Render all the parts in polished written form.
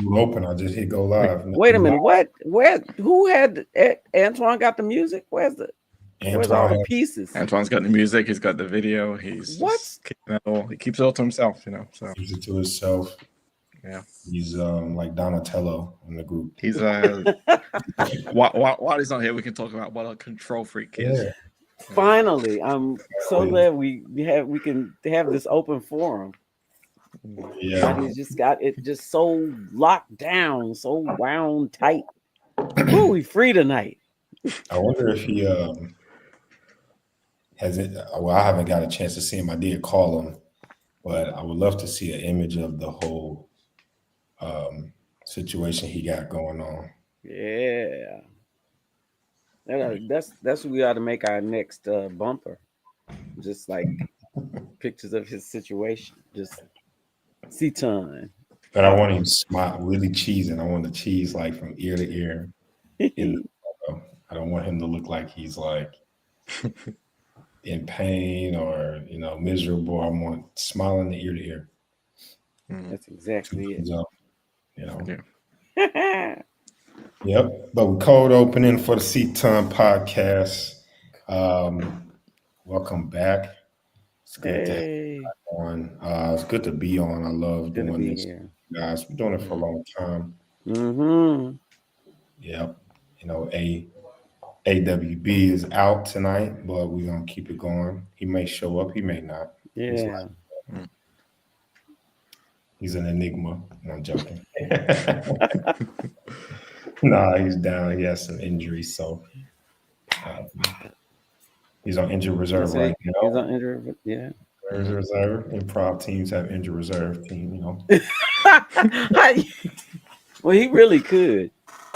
open. I just hit go live. Wait a minute. What? Where? Who had Antoine got the music? Where's all the pieces? Antoine's got the music. He's got the video. He's he keeps it all to himself, So keeps it to himself. Yeah, he's like Donatello in the group. He's while he's not here, we can talk about what a control freak is. Yeah. Finally, I'm so glad we can have this open forum. Yeah, he's just got it just so locked down, so wound tight. Ooh, we free tonight. I wonder if he has it. Well, I haven't got a chance to see him. I did call him, but I would love to see an image of the whole situation he got going on. Yeah, that's what we ought to make our next bumper. Just like pictures of his situation. Just CTUN. But I want him to smile, really cheesing. I want the cheese like from ear to ear. I don't want him to look like he's like in pain or miserable. I want smiling the ear to ear. That's exactly it. Yeah. Yep. But we cold opening for the CTUN podcast. Welcome back. It's good to have you on. It's good to be on. I love doing this. Here. Guys, we're doing it for a long time. Mm-hmm. Yep. AWB is out tonight, but we're gonna keep it going. He may show up, he may not. Yeah. He's an enigma. No, I'm joking. Nah, he's down. He has some injuries, so he's on injured reserve right now. He's on injured, yeah. Reserve. Improv teams have injured reserve team. Well, he really could.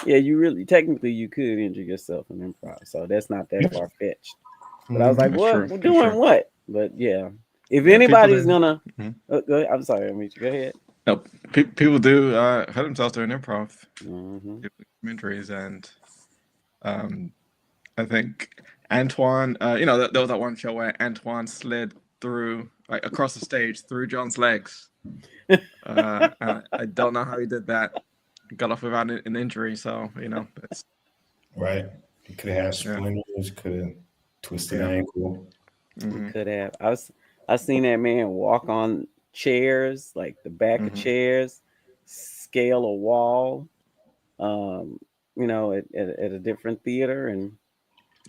Yeah, technically you could injure yourself in improv, so that's not that far fetched. But I was like, what? We're doing what? But yeah, if anybody's gonna, go ahead. I'm sorry, Amici, go ahead. No, people do hurt themselves doing improv. Injuries, and I think Antoine. There was that one show where Antoine slid through across the stage through John's legs. I don't know how he did that. Got off without an injury, so that's right. He could have had splinters, could have twisted ankle. He could have. I seen that man walk on chairs, like the back of chairs, scale a wall. At a different theater, and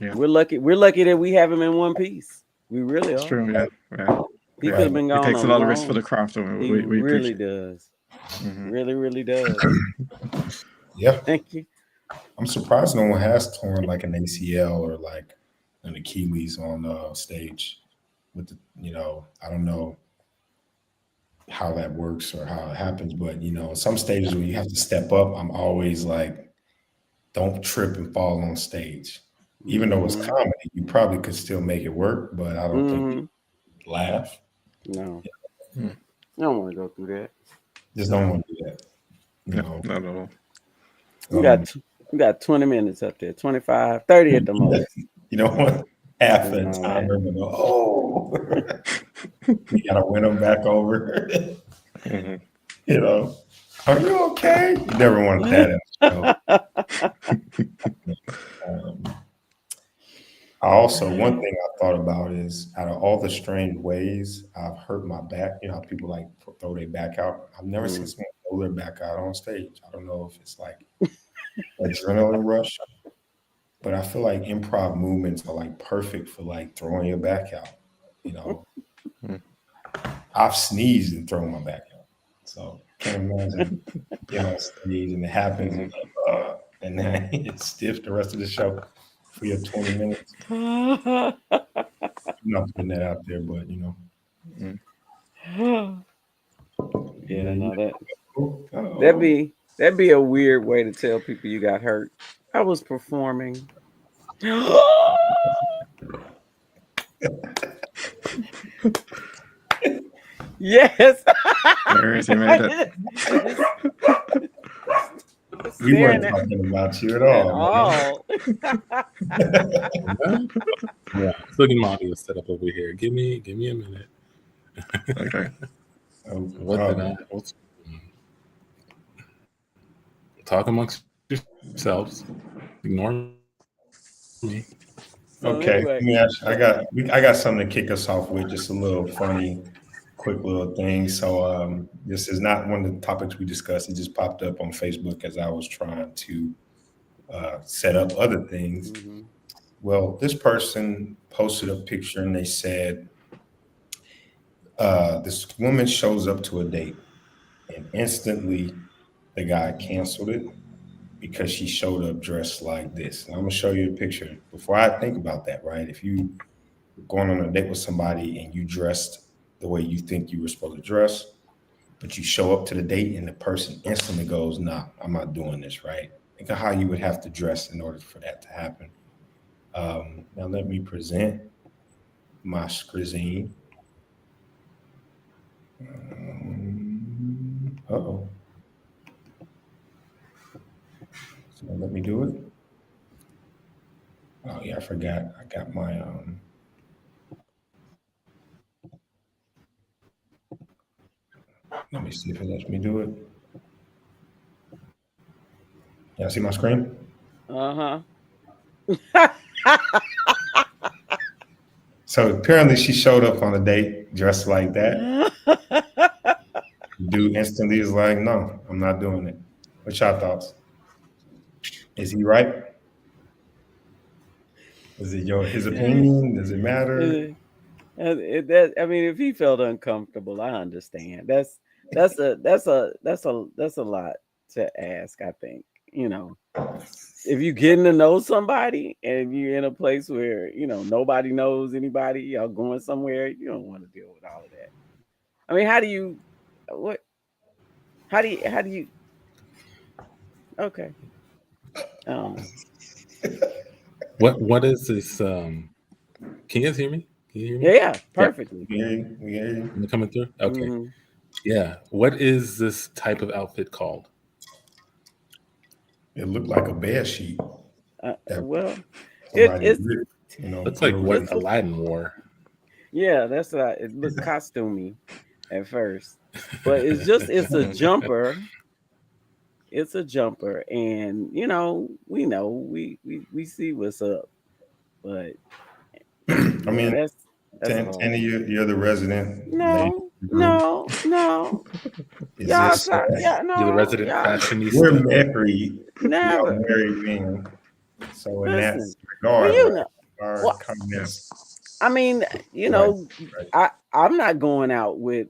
we're lucky that we have him in one piece. We really are. That's true. Yeah. He could have been gone. He takes a lot of risk for the craft. He really does. Really, really does. Yeah. Thank you. I'm surprised no one has torn like an ACL or like an Achilles on stage. With I don't know how that works or how it happens, but some stages where you have to step up, I'm always like, don't trip and fall on stage. Even though it's comedy, you probably could still make it work, but I don't think you laugh. No. I don't want to go through that. Just don't want to do that. No, not at all. We got 20 minutes up there, 25, 30 at the most. You know what? Half the time, we're going, oh, you got to win them back over. Are you okay? You never want that in the show. Also, one thing I thought about is out of all the strange ways I've hurt my back, how people like throw their back out. I've never seen someone throw their back out on stage. I don't know if it's like adrenaline rush, but I feel like improv movements are like perfect for like throwing your back out. I've sneezed and thrown my back out. So can't imagine on stage and it happens and then it's stiff the rest of the show. For your 20 minutes. I'm not putting that out there, but that'd be a weird way to tell people you got hurt. I was performing. Yes. He made it. We weren't talking about you at all. Yeah, still getting my audio set up over here. Give me a minute. Okay. What did I? Talk amongst yourselves. Ignore me. So Okay, anyway, let me ask you, I got something to kick us off with, just a little funny, quick little thing. So this is not one of the topics we discussed. It just popped up on Facebook as I was trying to set up other things. mhm. Well, this person posted a picture and they said, this woman shows up to a date and instantly the guy canceled it because she showed up dressed like this. And I'm gonna show you the picture. Before I think about that, right? If you going on a date with somebody and you dressed the way you think you were supposed to dress, but you show up to the date and the person instantly goes, "Nah, I'm not doing this," right? Think of how you would have to dress in order for that to happen. Now let me present my screen. Uh-oh. So let me do it. Oh yeah, I forgot. I got my let me see if it lets me do it. Yeah, see my screen? Uh-huh. So apparently she showed up on a date dressed like that. Dude instantly is like, no, I'm not doing it. What's your thoughts? Is he right? Is it his opinion? Does it matter? I mean, if he felt uncomfortable, I understand. That's a lot to ask. I think, if you're getting to know somebody and you're in a place where nobody knows anybody, y'all going somewhere, you don't want to deal with all of that. I mean, how do you? Okay, I don't know. What is this? Can you guys hear me? Can you hear me? Yeah, perfectly. We hear you. Am I coming through? Okay. Mhm. Yeah. What is this type of outfit called? It looked like a bed sheet. Well, Somebody it's ripped, Looks like what it's- Aladdin wore. yeah, that's it looked costumey at first, but it's a jumper. It's a jumper, and we see what's up, but I mean, that's all. Tanny, you're the resident lady No, of the group. no. Is Y'all, this no, You're the resident y'all, we're fashionista. married. We never. are married men. So in that Listen, regard, well, right, our well, comments. I mean, Right. I'm not going out with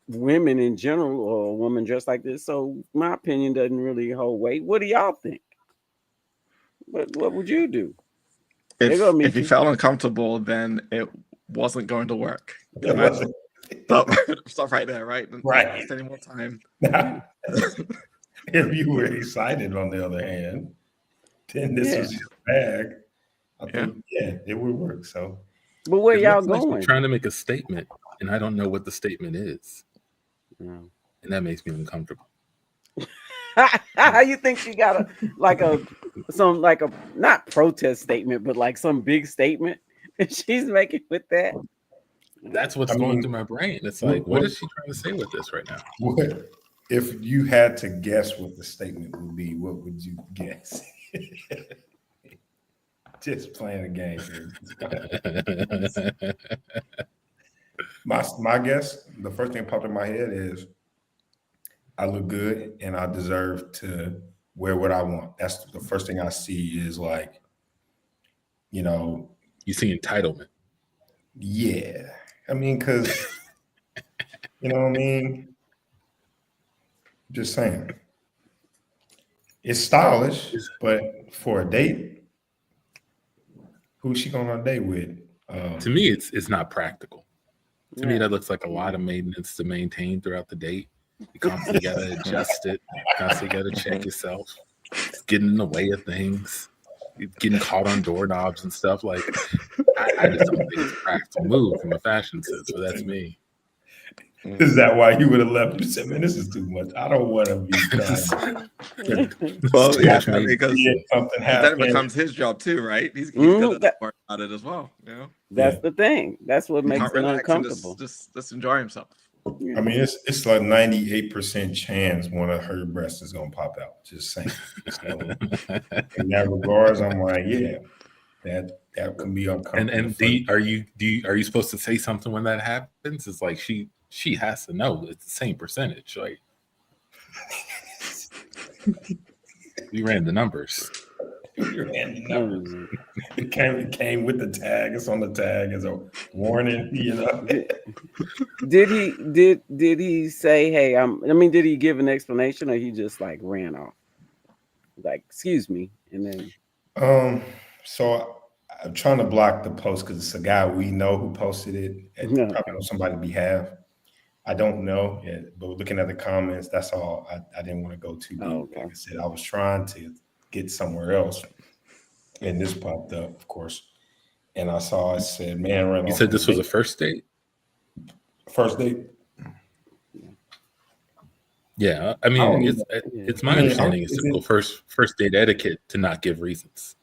women in general or a woman dressed like this, so my opinion doesn't really hold weight. What do y'all think? What would you do? They're gonna meet If you you. felt uncomfortable, then it wasn't going to work. It wasn't. Stop right there, right? Right. Not waste any more time. If you were excited, on the other hand, then this was your bag. I think, it would work. So, But where It y'all looks like you're going? trying to make a statement, and I don't know what the statement is, No. and that makes me uncomfortable. How you think she got a not protest statement, but like some big statement she's making with that? That's what's going through my brain. It's like, what is she trying to say with this right now? what if you had to guess what the statement would be? What would you guess? Just playing a game here. My guess, the first thing that popped in my head is, I look good and I deserve to wear what I want. That's the first thing I see is like, You see entitlement. yeah. I mean, because, you know what I mean? Just saying. It's stylish, but for a date, who's she going on a date with? To me, it's not practical. To me, Yeah. that looks like a lot of maintenance to maintain throughout the date. You constantly got to adjust it. You constantly got to check yourself. It's getting in the way of things. You're getting caught on doorknobs and stuff. Like, I just don't think it's a practical move from a fashion sense, but that's me. Is that why you would have left? You said, man, this is too much. I don't want to be done. Well, Too yeah, much I mean, because Something then it happened. becomes his job too, right? He's gonna worry about it as well. That's the thing. That's what He makes can't it relax and uncomfortable. just enjoy himself. Yeah. I mean, it's like 98% chance one of her breasts is gonna pop out. Just saying. So in that regards, I'm like, yeah, that can be uncomfortable. and are you supposed to say something when that happens? It's like she has to know it's the same percentage. Like we ran the numbers. It came with the tag. It's on the tag as a warning. You know. Did he say, "Hey, I mean, did he give an explanation, or he just like ran off, like, "Excuse me," and then? So I'm trying to block the post because it's a guy we know who posted it. No. Probably on somebody's behalf. I don't know yet, but looking at the comments, that's all. I didn't want to go too deep. Oh, okay. Like I said, I was trying to get somewhere else, and this popped up, of course. And I saw it said, "Man, ran You off." said this was a first date? First date. Yeah, I mean, it's my understanding it's typical first date etiquette to not give reasons.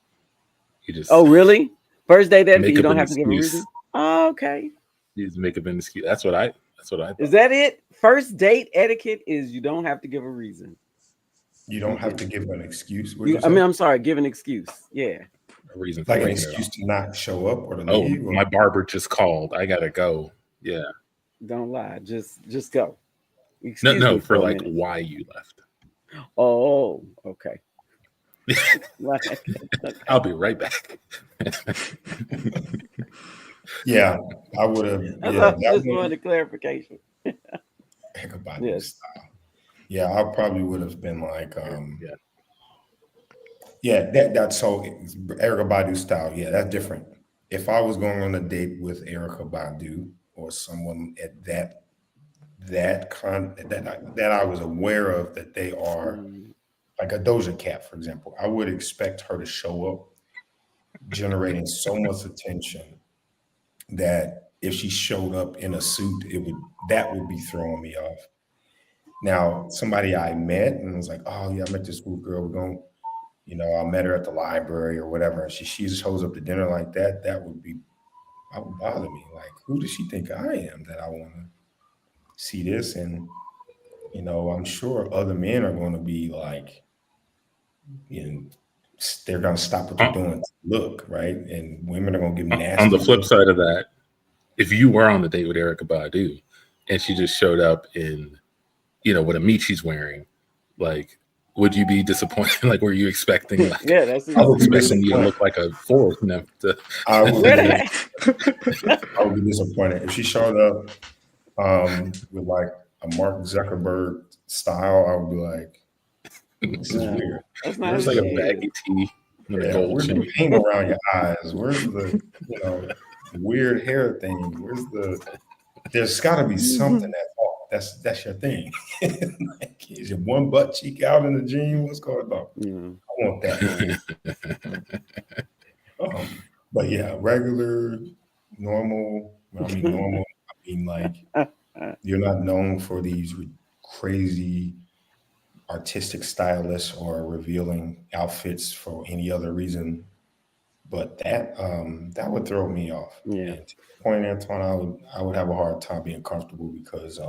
You just really? First date etiquette, make you up don't an have to give a excuse. reason. Oh, okay. You just make up an excuse. That's what I thought. Is that it? First date etiquette is you don't have to give a reason. You don't have to give an excuse. I'm sorry, give an excuse. Yeah. A reason for Like an breaking it excuse off. to not show up or to Oh, leave. my barber just called. I gotta go. Yeah. Don't lie. Just go. No, me for a like minute. why you left. Oh, okay. I'll be right back. Yeah, I would have. I just wanted a clarification. Yes. Style. Yeah, I probably would have been like, that's so Erykah Badu style. Yeah, that's different. If I was going on a date with Erykah Badu or someone at that I was aware of that they are like a Doja Cat, for example, I would expect her to show up generating so much attention that if she showed up in a suit, that would be throwing me off. Now, somebody I met and was like, oh yeah, I met this cool girl. We're going, I met her at the library or whatever. And she just shows up to dinner like that. That would bother me. Like, who does she think I am that I want to see this? And I'm sure other men are going to be like, they're going to stop what they're doing to look, right? And women are going to give nasty. On the flip side of that, if you were on the date with Erykah Badu and she just showed up in, what a meat she's wearing, like, would you be disappointed? Like, were you expecting? Like, yeah, that's. I was expecting you to look like a fork. I would be disappointed if she showed up with like a Mark Zuckerberg style. I would be like, this is weird. That's not like a baggy tee. Where's the paint around your eyes? Where's the weird hair thing? There's got to be something that's your thing. Like, is your one butt cheek out in the gym? What's going on? I want that. But yeah, regular, normal. I mean like you're not known for these crazy artistic stylists or revealing outfits for any other reason. But that would throw me off. Yeah. And to the point, Antoine, I would have a hard time being comfortable because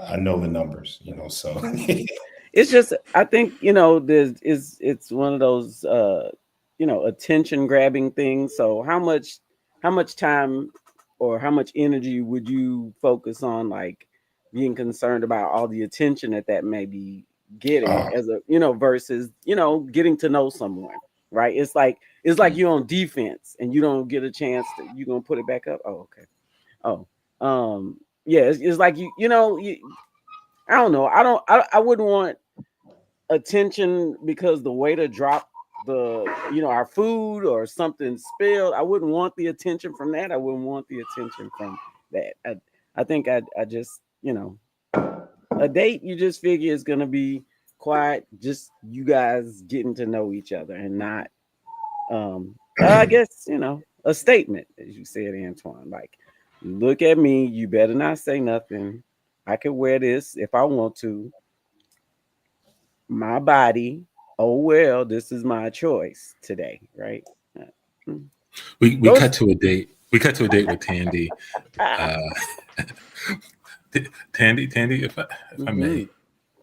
I know the numbers, so it's just, I think, it's one of those attention grabbing things. So how much time or how much energy would you focus on like being concerned about all the attention that may be getting as a versus getting to know someone, right? It's like you're on defense and you don't get a chance to, you're gonna put it back up. Oh, okay. Yeah, it's like you I don't know. I wouldn't want attention because the waiter dropped our food or something spilled. I wouldn't want the attention from that. I wouldn't want the attention from that. I think I just, a date you just figure is gonna be quiet, just you guys getting to know each other and not I guess, a statement, as you said, Antoine, like, look at me, you better not say nothing. I can wear this if I want to. My body. Oh well, this is my choice today, right? We cut to a date. We cut to a date with Tandy. Tandy, if I may,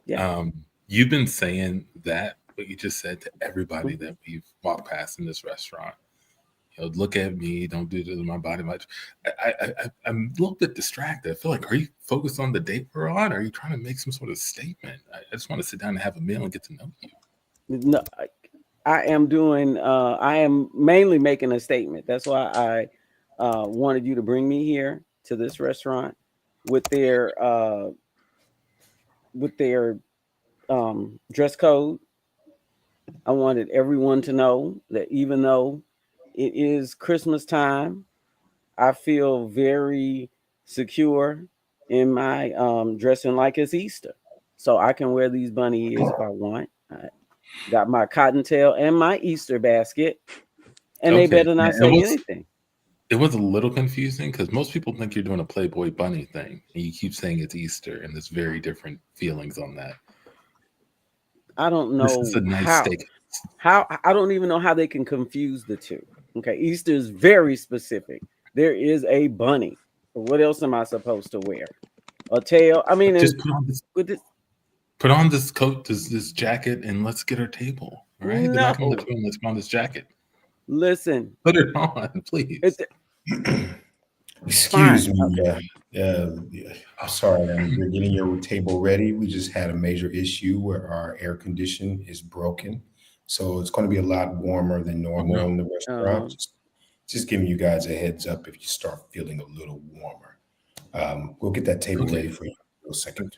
Yeah. you've been saying that what you just said to everybody that we've walked past in this restaurant. Look at me, don't do this to my body much. I'm a little bit distracted. I feel like, are you focused on the date we're on? Or are you trying to make some sort of statement? I just want to sit down and have a meal and get to know you. No, I am mainly making a statement. That's why I wanted you to bring me here to this restaurant with their dress code. I wanted everyone to know that even though it is Christmas time, I feel very secure in my dressing like it's Easter. So I can wear these bunny ears if I want. I got my cottontail and my Easter basket, and they better not say anything. It was a little confusing because most people think you're doing a Playboy bunny thing, and you keep saying it's Easter, and there's very different feelings on that. I don't know This is a nice steak. How I don't even know how they can confuse the two. Okay, Easter is very specific. There is a bunny. What else am I supposed to wear? A tail? I mean, just put on this coat, this jacket, and let's get our table. All right, no. Then I can let you in. Let's put on this jacket. Listen, put it on, please. Excuse me. I'm sorry. We're getting your table ready. We just had a major issue where our air condition is broken, so it's going to be a lot warmer than normal in the restaurant. Just giving you guys a heads up if you start feeling a little warmer. We'll get that table ready for you in a second.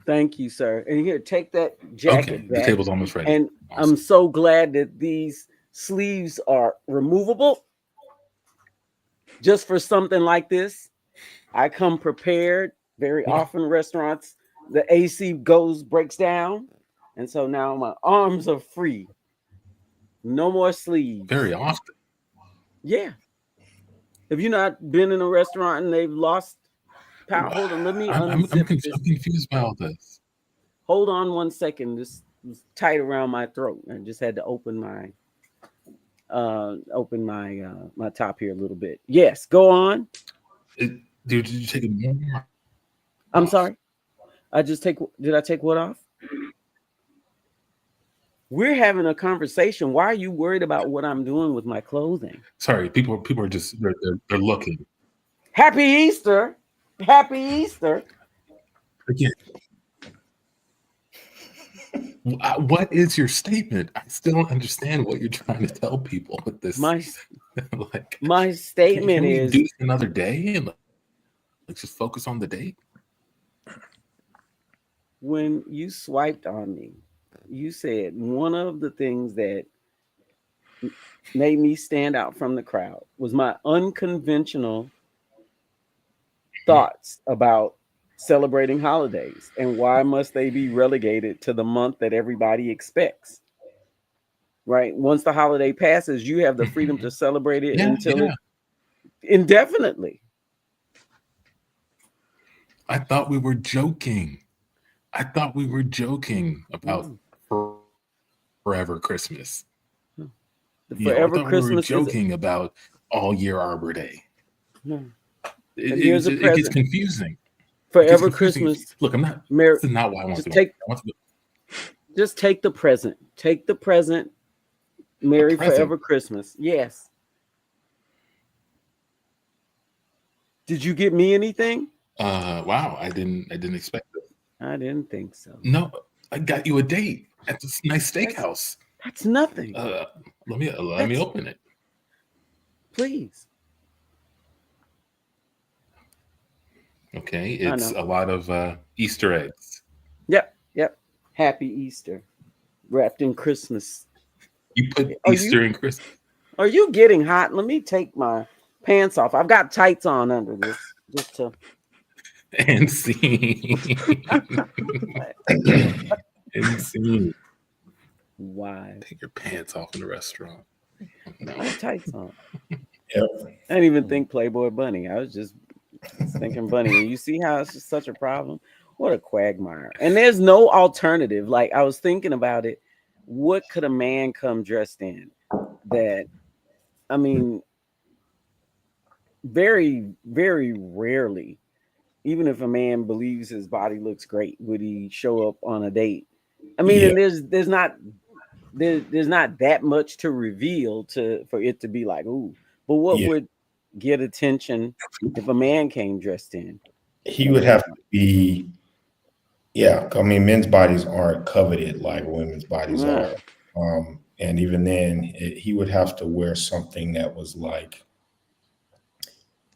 Thank you, sir. And here, take that jacket back. The table's almost ready. And awesome. I'm so glad that these sleeves are removable. Just for something like this, I come prepared. Very often restaurants, the AC breaks down. And so now my arms are free. No more sleeves. Very often. Yeah. Have you not been in a restaurant and they've lost power? Hold on, let me I'm confused by all this. Hold on 1 second. This was tight around my throat. I just had to open my my top here a little bit. Yes, go on. Did you take it more? I'm sorry. Did I take what off? We're having a conversation. Why are you worried about what I'm doing with my clothing? Sorry, people are just they're looking. Happy Easter. Happy Easter. Again. What is your statement? I still don't understand what you're trying to tell people with this. My statement is do this another day and let's just focus on the date. When you swiped on me, you said one of the things that made me stand out from the crowd was my unconventional thoughts about celebrating holidays and why must they be relegated to the month that everybody expects. Right? Once the holiday passes, you have the freedom to celebrate it indefinitely. I thought we were joking. About Forever Christmas. Forever Christmas. We were joking about All Year Arbor Day. No. It gets confusing. Forever Christmas. Look, I'm not. This is not why I want to do. Just take the present. Take the present. Merry Forever Christmas. Yes. Did you get me anything? Wow, I didn't expect it. I didn't think so. No, I got you a date at this nice steakhouse. That's nothing. Let me open it. Please. Okay, it's a lot of Easter eggs. Yep. Happy Easter, wrapped in Christmas. You put Easter in Christmas. Are you getting hot? Let me take my pants off. I've got tights on under this, just to. And see. And see. Why? Take your pants off in the restaurant. No. I have tights on. Yep. I didn't even think Playboy Bunny. I was just thinking bunny. And you see how it's just such a problem? What a quagmire. And there's no alternative. Like, I was thinking about it. What could a man come dressed in that, I mean, very, very rarely even if a man believes his body looks great, would he show up on a date? I mean, Yeah. and there's not that much to reveal for it to be like, ooh. But what Yeah. would get attention if a man came dressed in? He would have to be, yeah. I mean, men's bodies aren't coveted like women's bodies Yeah. are. And even then, he would have to wear something that was like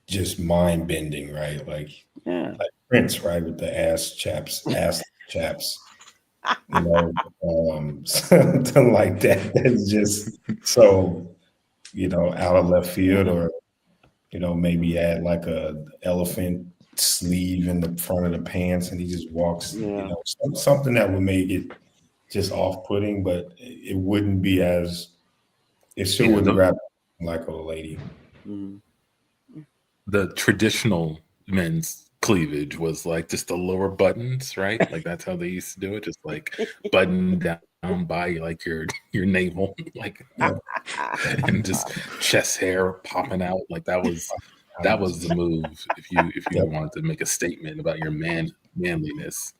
just mind bending, right? Like Yeah. Prince, right, with the ass chaps, you know, something like that. That's just so, out of left field, or maybe add like a elephant sleeve in the front of the pants, and he just walks, Yeah. something that would make it just off-putting, but it wouldn't be it still wouldn't grab like a lady. Mhm. The traditional men's cleavage was like just the lower buttons, right? Like that's how they used to do it, just like button down by like your navel, like and just chest hair popping out. Like that was the move if you wanted to make a statement about your manliness.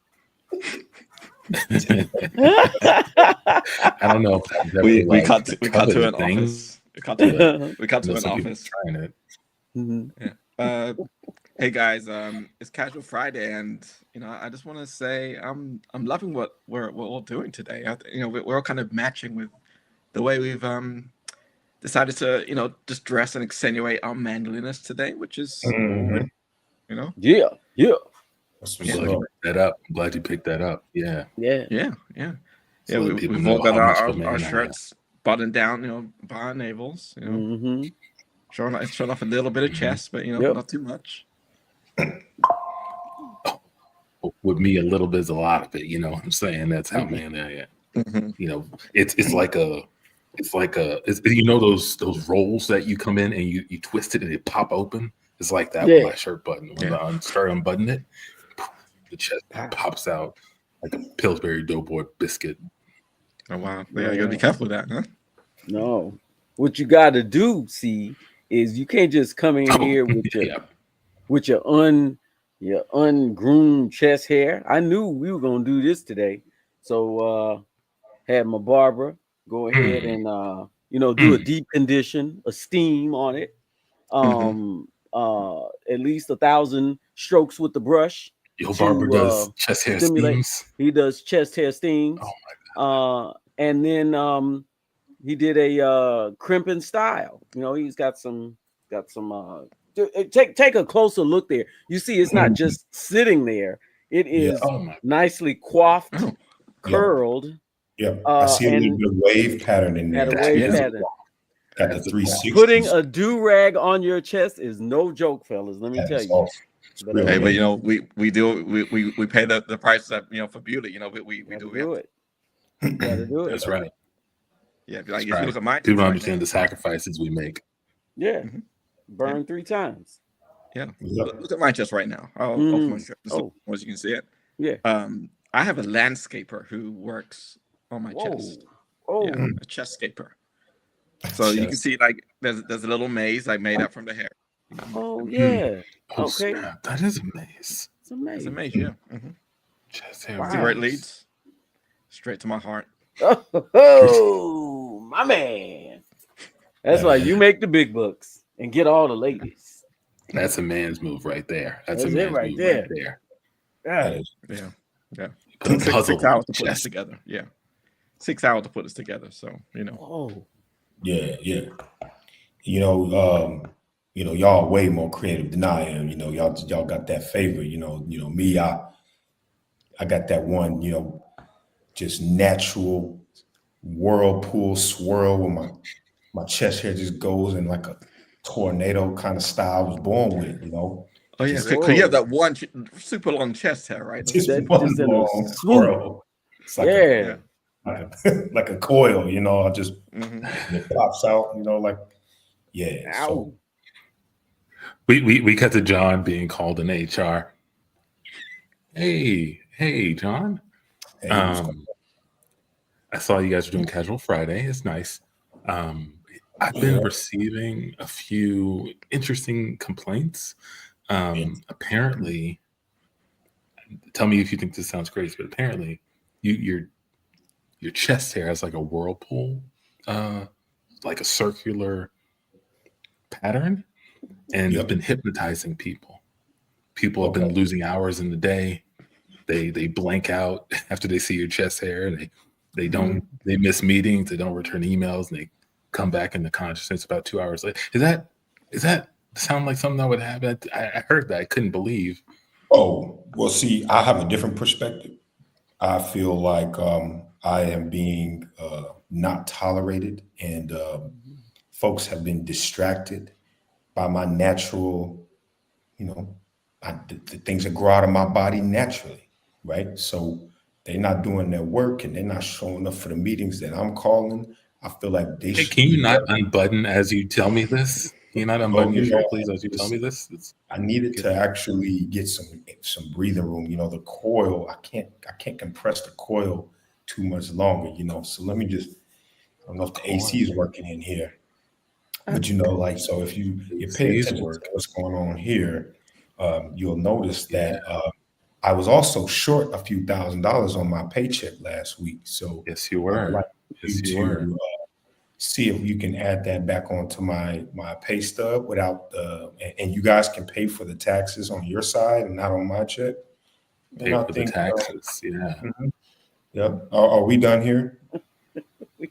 I don't know if we cut to an office. We cut to an office. Trying it. Mm-hmm. Yeah. Hey guys, it's Casual Friday, and I just want to say I'm loving what we're all doing today. We're all kind of matching with the way we've decided to just dress and accentuate our manliness today, which is Mhm. Yeah. I'm glad you picked that up. Yeah. So we've all got our shirts buttoned down, by our navels, Mm-hmm. showing off a little bit of chest, but not too much. With me, a little bit is a lot of it. You know what I'm saying? That's how manly I am. Mm-hmm. It's like those rolls that you come in and you twist it and it pop open. It's like that with my shirt button. When I start unbuttoning it, the chest pops out like a Pillsbury Doughboy biscuit. Oh wow! Yeah, you gotta be careful with that, huh? No, what you got to do, is you can't just come in here with your ungroomed chest hair. I knew we were gonna do this today, so had my barber go ahead and do a deep condition, a steam on it. At least 1,000 strokes with the brush. Your barber does chest hair steams. He does chest hair steams. Oh my God. And then he did a crimping style. He's got some take a closer look there. You see, it's not just sitting there. It is nicely coiffed, curled. Yeah, I see a little bit of wave pattern in there. Had a wave pattern. Got the 360. Putting a do-rag on your chest is no joke, fellas. Let me tell you. Awesome. But we pay the price that for beauty. We do it. Gotta do it. That's right. Yeah, like if you look at my people understand the sacrifices we make. Yeah, burn 3 times. Yeah, look at my chest right now. Off my shirt. As you can see it. Yeah. I have a landscaper who works on my chest. Oh, yeah, a chestscaper. So you can see like there's a little maze like made up from the hair. Oh yeah. Okay. Snap. That is a maze. It's a maze. It's a maze, yeah. Chest hair. See where it leads? Straight to my heart. Oh, my man. That's why you make the big bucks and get all the ladies. That's a man's move right there. That's a it man's right move there. right there. Yeah. Put a puzzle 6 hours to put this together. Yeah. 6 hours to put this together. So, Oh. Yeah. Y'all way more creative than I am. Y'all got that favor. Me, I got that one, just natural whirlpool swirl where my chest hair just goes in like a tornado kind of style. I was born with it, Oh yeah, because you have that one super long chest hair, right? Just one long swirl. It's like like a coil, I just it pops out, Ow. So we cut to John being called in HR. Hey, John. Hey, I saw you guys were doing Casual Friday. It's nice. I've been receiving a few interesting complaints. Apparently, tell me if you think this sounds crazy, but apparently your chest hair has like a whirlpool, like a circular pattern, and it's Yep. been hypnotizing people. People have Okay. been losing hours in the day. They blank out after they see your chest hair, and they don't they miss meetings, they don't return emails, and they come back into consciousness about 2 hours later. Is that sound like something that would happen? I heard that. I couldn't believe. Oh, well, see, I have a different perspective. I feel like I am being not tolerated, and folks have been distracted by my natural, the things that grow out of my body naturally, right? So they're not doing their work and they're not showing up for the meetings that I'm calling. I feel like they Hey, should can you be not there. unbutton as you tell me this? Can you not unbutton your shirt, please, as you tell me this? I needed to actually get some breathing room. The coil, I can't compress the coil too much longer, So let me just, I don't know if the AC is working in here. But so if you pay AC's attention to work. what's going on here, you'll notice that Yeah. I was also short a few $1,000s on my paycheck last week. So Yes, you I would were. like Yes, you you were. to see if you can add that back onto my pay stub without and you guys can pay for the taxes on your side and not on my check. Pay And I for the think, taxes. Yeah. yeah. Are we done here?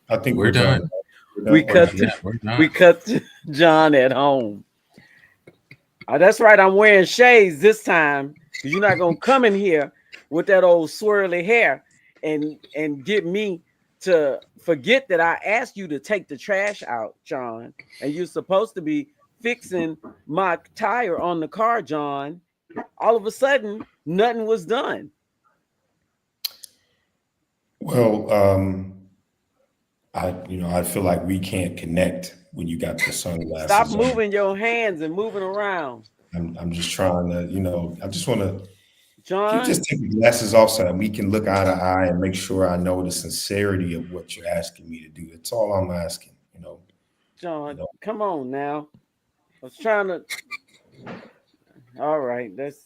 I think We're done. We cut We're done. we cut John at home. That's right. I'm wearing shades this time because you're not gonna come in here with that old swirly hair and get me to forget that I asked you to take the trash out, John. And you're supposed to be fixing my tire on the car, John. All of a sudden, nothing was done. Well, I feel like we can't connect when you got the sunglasses Stop on. moving your hands and moving around. I'm just trying to, I just want to John, just take the glasses off so that we can look eye to eye and make sure I know the sincerity of what you're asking me to do. That's all I'm asking, John, come on now. I was trying to. All right, that's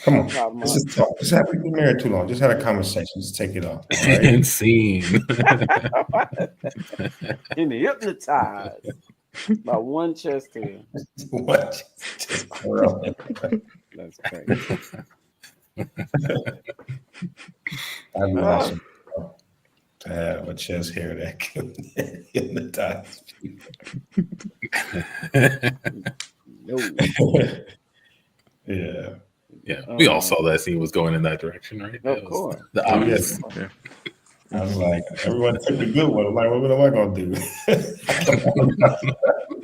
Come no on. problem. Let's just talk. Just have been married too long. Just had a conversation. Just take it off. All right? And scene. And hypnotized by one chest hair. What? Just grow. That's crazy. That'd be awesome to have a chest hair that can hypnotize people. No. Yeah. Yeah, we all saw that scene was going in that direction, right? Of That was course. the obvious. Yeah. I was like, everyone took the good one. I'm like, what am I gonna do?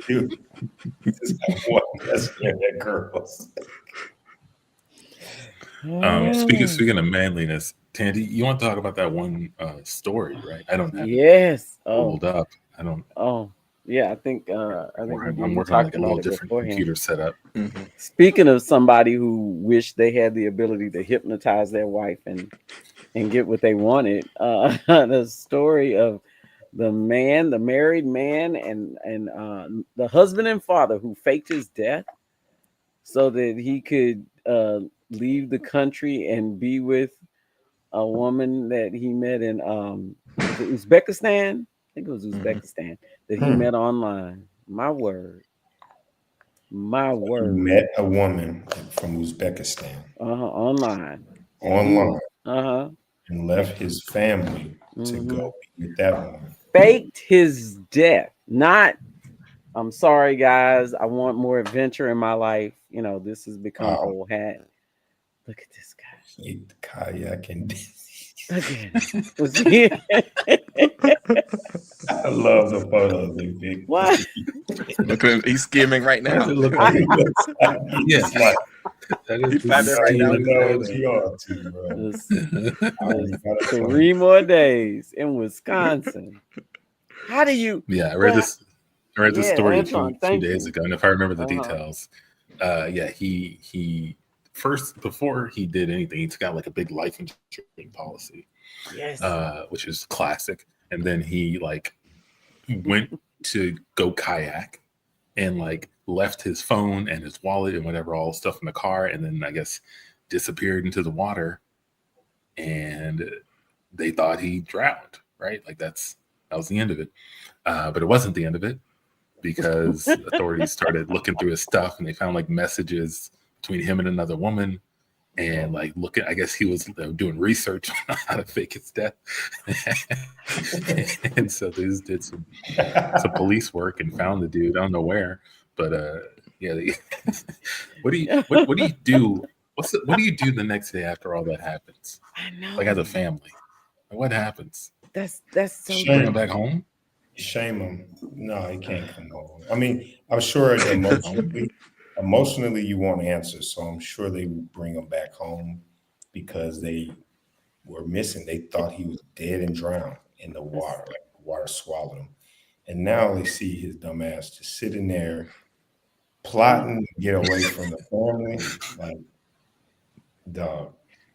Dude, just have one chest hair that curls. Speaking of manliness, Tandy, you want to talk about that one story, right? I don't have it Yes. pulled up. I don't. Oh, yeah. I think I'm we working on talked like a about little it different beforehand. computer setup. Mm-hmm. Speaking of somebody who wished they had the ability to hypnotize their wife and get what they wanted, the story of the married man, and the husband and father who faked his death so that he could leave the country and be with a woman that he met in was it Uzbekistan? I think it was Uzbekistan that he met online. My word. My He word. met a woman from Uzbekistan Online. online And and left his family to go be with that woman. faked his death. Not, I'm sorry, guys. I want more adventure in my life. This has become old hat. Look at this guy. He ate the kayak and Again. Was he? I love the photos they picked. What? Look at him. He's scheming right now. Does it look like he looks like Yeah. he's like, That He is found it right now. you know what you are to, bro. There's 3 more days in Wisconsin. How do you? Yeah, I read this story Antoine, a few days ago, and if I remember the details, he first, before he did anything, he took out like a big life insurance policy, Yes. which is classic, and then he like went to go kayak and like left his phone and his wallet and whatever all stuff in the car, and then I guess disappeared into the water, and they thought he drowned. Right, like that was the end of it. But it wasn't the end of it, because authorities started looking through his stuff, and they found like messages between him and another woman. And like I guess he was doing research on how to fake his death. And so they just did some police work and found the dude. I don't know where, but yeah. What do you do? What do you do the next day after all that happens? I know. Like as a family, what happens? That's so bring him back home. Shame him. No, he can't come home. I mean, I'm sure emotionally you want answers, so I'm sure they would bring him back home because they were missing. They thought he was dead and drowned in the water, like the water swallowed him. And now they see his dumb ass just sitting there plotting to get away from the family. Like, dog.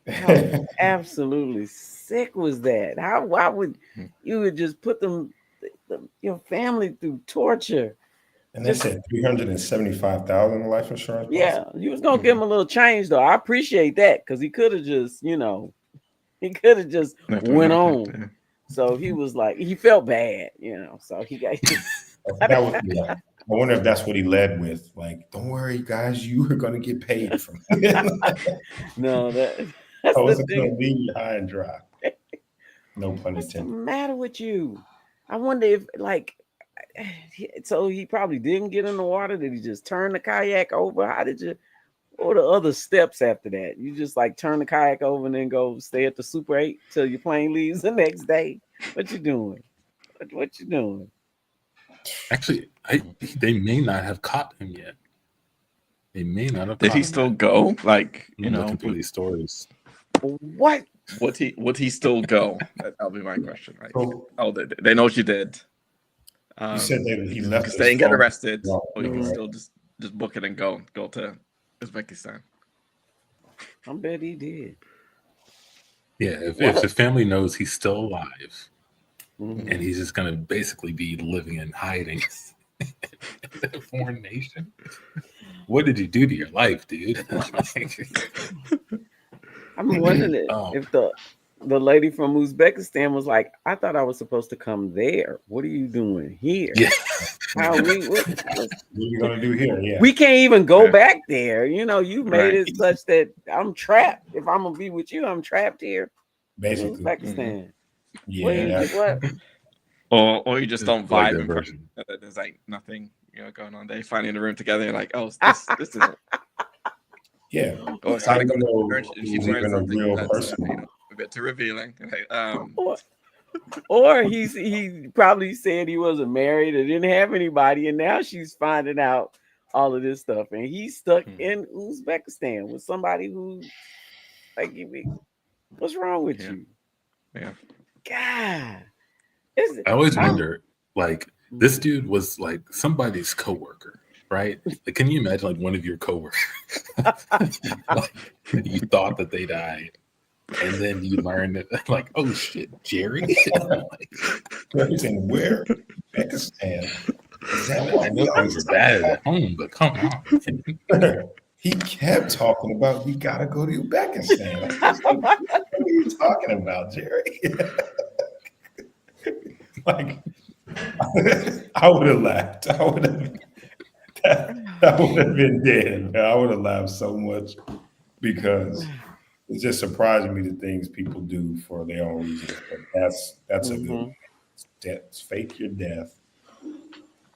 How absolutely sick was that? Why would you would just put your family through torture? And they said $375,000 in life insurance. Yeah, you was gonna give him a little change though. I appreciate that because he could have just, went on. So he was like, he felt bad, So he got. I wonder if that's what he led with. Like, don't worry, guys, you are gonna get paid from. No, that's I wasn't the gonna thing. leave you high and dry. No pun What's the intended. matter with you? I wonder if so he probably didn't get in the water. Did he just turn the kayak over? What were the other steps after that? You just like turn the kayak over and then go stay at the Super 8 till your plane leaves the next day. What you doing? What you doing? Actually, they may not have caught him yet. They may not have. Did he still go? Like, looking through these stories. What? Would he still go? That'll be my question. Right? They know she did. You said that he left because they didn't get arrested, or you can right. still just book it and go to Uzbekistan. I bet he did. Yeah, if the family knows he's still alive, and he's just gonna basically be living in hiding in a foreign nation, what did you do to your life, dude? I'm wondering if the lady from Uzbekistan was like, I thought I was supposed to come there. What are you doing here? Yeah. What are you gonna do here? Yeah. We can't even go back there. You made it such that I'm trapped. If I'm gonna be with you, I'm trapped here. Basically. Uzbekistan. Yeah. Or you just don't Like vibe that in version. person. There's like nothing going on. They finally in the room together. You're like, oh, this is. Yeah. Oh, it's time to go to church. Who's She's wearing even a something real that's person. a bit too revealing. Or he probably said he wasn't married or didn't have anybody, and now she's finding out all of this stuff, and he's stuck in Uzbekistan with somebody who, like, what's wrong with you? Yeah. God, I always wonder, like, this dude was like somebody's coworker, right? Like, can you imagine like one of your coworkers? Like, you thought that they died, and then you learn that, like, oh shit, Jerry. Everything where? Pakistan. I know things are bad at home, but come on. He kept talking about we gotta go to Uzbekistan. What are you talking about, Jerry? Like, I would have laughed. I would have been dead. Man. I would have laughed so much because it just surprised me the things people do for their own reasons. But that's a good one. Fake your death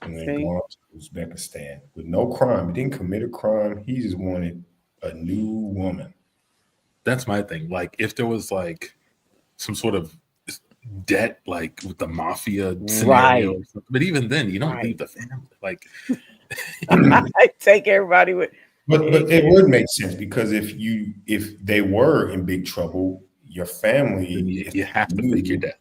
and then go on to Uzbekistan with no crime. He didn't commit a crime. He just wanted a new woman. That's my thing. Like, if there was like some sort of debt, like with the mafia scenario, or something. But even then, you don't leave the family. Like, I take everybody with. But it would make sense because if they were in big trouble, your family, you have to fake your death.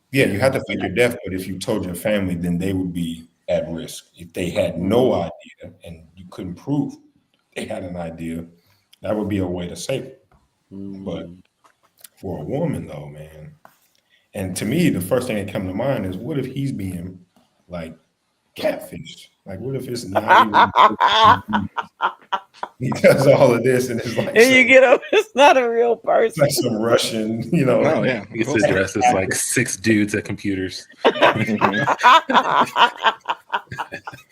Yeah, you have to fake your death. But if you told your family, then they would be at risk. If they had no idea and you couldn't prove they had an idea, that would be a way to save it. But for a woman, though, man, and to me, the first thing that comes to mind is, what if he's being like catfished? Like, what if it's not even He does all of this, and it's like And you get up, it's not a real it's person. like some Russian, you know. Oh yeah, He gets to dress as like 6 dudes at computers.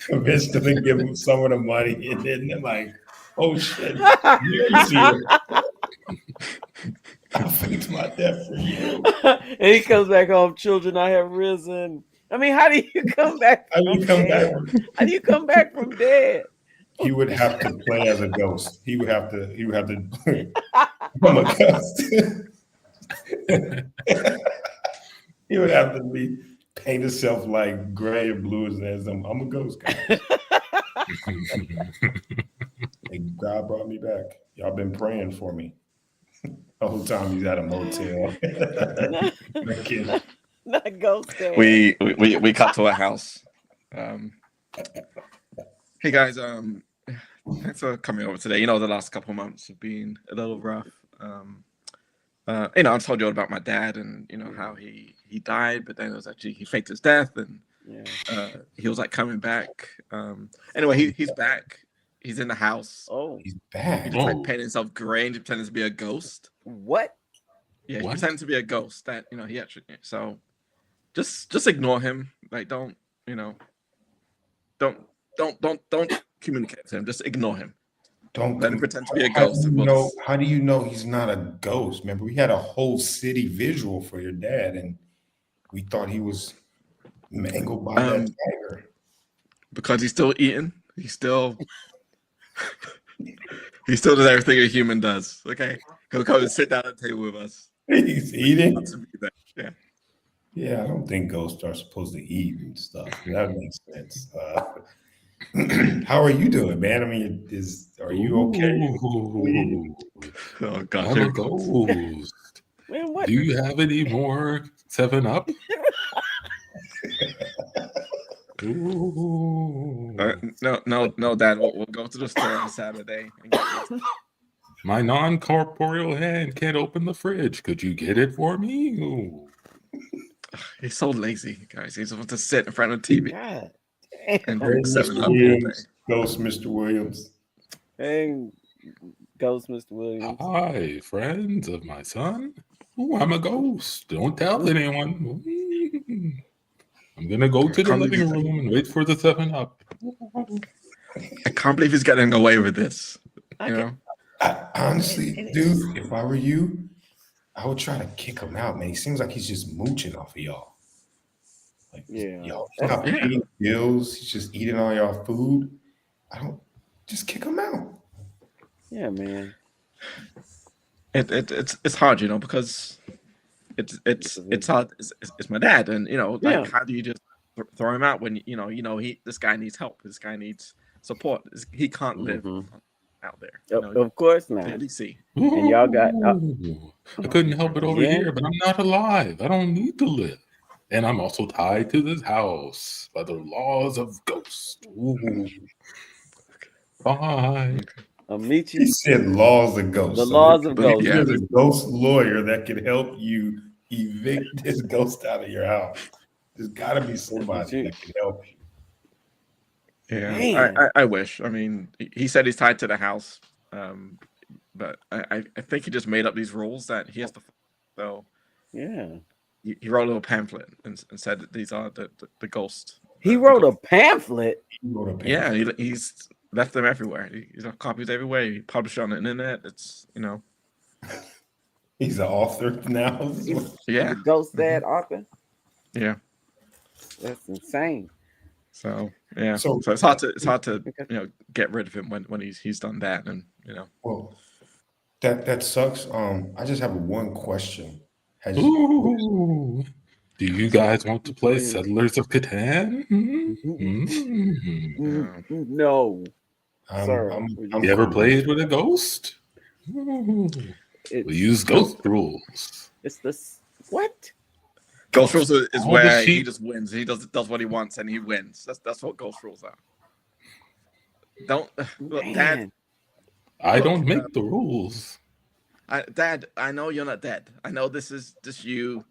Convinced them to give him some of the money, and then they're like, "Oh shit, Mary's here. I faked my death for you." And he comes back home, children, I have risen. I mean, how do you come back How from do you come dead? back? How do you come back from dead? He would have to play as a ghost. He would have to become a ghost. He would have to paint himself like gray and blue as I'm a ghost guy. And God brought me back. Y'all been praying for me. The whole time he's at a motel. Not ghost dad. We cut to a house. Hey guys, thanks for coming over today. You know, the last couple of months have been a little rough. You know, I told you all about my dad and you know how he died, but then it was actually he faked his death and he was like coming back. Anyway, he's back. He's in the house. Oh, He's back. He just like painted himself gray and pretending to be a ghost. what? Yeah, he What? pretended to be a ghost. That you know he actually. So just ignore him. Like don't communicate with him. Just ignore him. Don't Let him pretend to be a How ghost. do and you we'll know? just- How do you know he's not a ghost? Remember, we had a whole city visual for your dad, and we thought he was mangled by that tiger. because he's still eating. He's still does everything a human does. Okay, he'll come and sit down at the table with us. He's eating. Wants to be there. Yeah. Yeah, I don't think ghosts are supposed to eat and stuff. That makes sense. How are you doing, man? I mean, are you okay? Ooh, Oh gosh. I'm here a it comes. ghost. Man, what? Do you have any more 7-Up? Ooh. No, Dad. We'll go to the store on Saturday. And get this. My non-corporeal hand can't open the fridge. Could you get it for me? Ooh. He's so lazy, guys. He's supposed to sit in front of the TV God and damn. drink 7 Mr. Up all day. Williams, Ghost Mr. Williams. Hey, Ghost Mr. Williams. Hi, friends of my son. Ooh, I'm a ghost. Don't tell anyone. I'm gonna go to the Can't living believe- room and wait for the 7-Up. I can't believe he's getting away with this. I You can- know. Honestly, And dude, if I were you, I would try to kick him out, man. He seems like he's just mooching off of y'all. Like, Yeah. y'all stop paying bills. He's just eating all y'all food. Just kick him out. Yeah, man. It's hard, you know, because it's hard. It's my dad, and you know, like Yeah. how do you just throw him out when you know this guy needs help. This guy needs support. He can't live Mhm. out there. You know, Of course not. clearly see. And y'all got- Ooh, I couldn't help it over Yeah. here, but I'm not alive. I don't need to live. And I'm also tied to this house by the laws of ghosts. Ooh. Bye. I'll meet He you. said laws of ghosts. The So laws of ghosts. Yeah. there's a ghost lawyer that can help you evict this ghost out of your house. There's got to be somebody that can help you. Yeah, Man. I wish. I mean, he said he's tied to the house, but I think he just made up these rules that he has to. So Yeah. he wrote a little pamphlet and said that these are the ghost. He wrote a pamphlet. He wrote a paper. Yeah, he's left them everywhere. He's got copies everywhere. He published on the internet. It's He's an author now. yeah, The Ghost Dad author. yeah. That's insane. So yeah, So- so it's hard to get rid of him when he's done that, and Well, that sucks. I just have one question. Ooh. Do you guys want to play Settlers of Catan? No. Sir, You ever played with a ghost? Ooh. We use ghost rules. It's this. What? Ghost rules is All the where he sheep- just wins. He does what he wants and he wins. That's what ghost rules are. Don't look, Dad. Man. I don't make the rules. Dad, I know you're not dead. I know this is just you.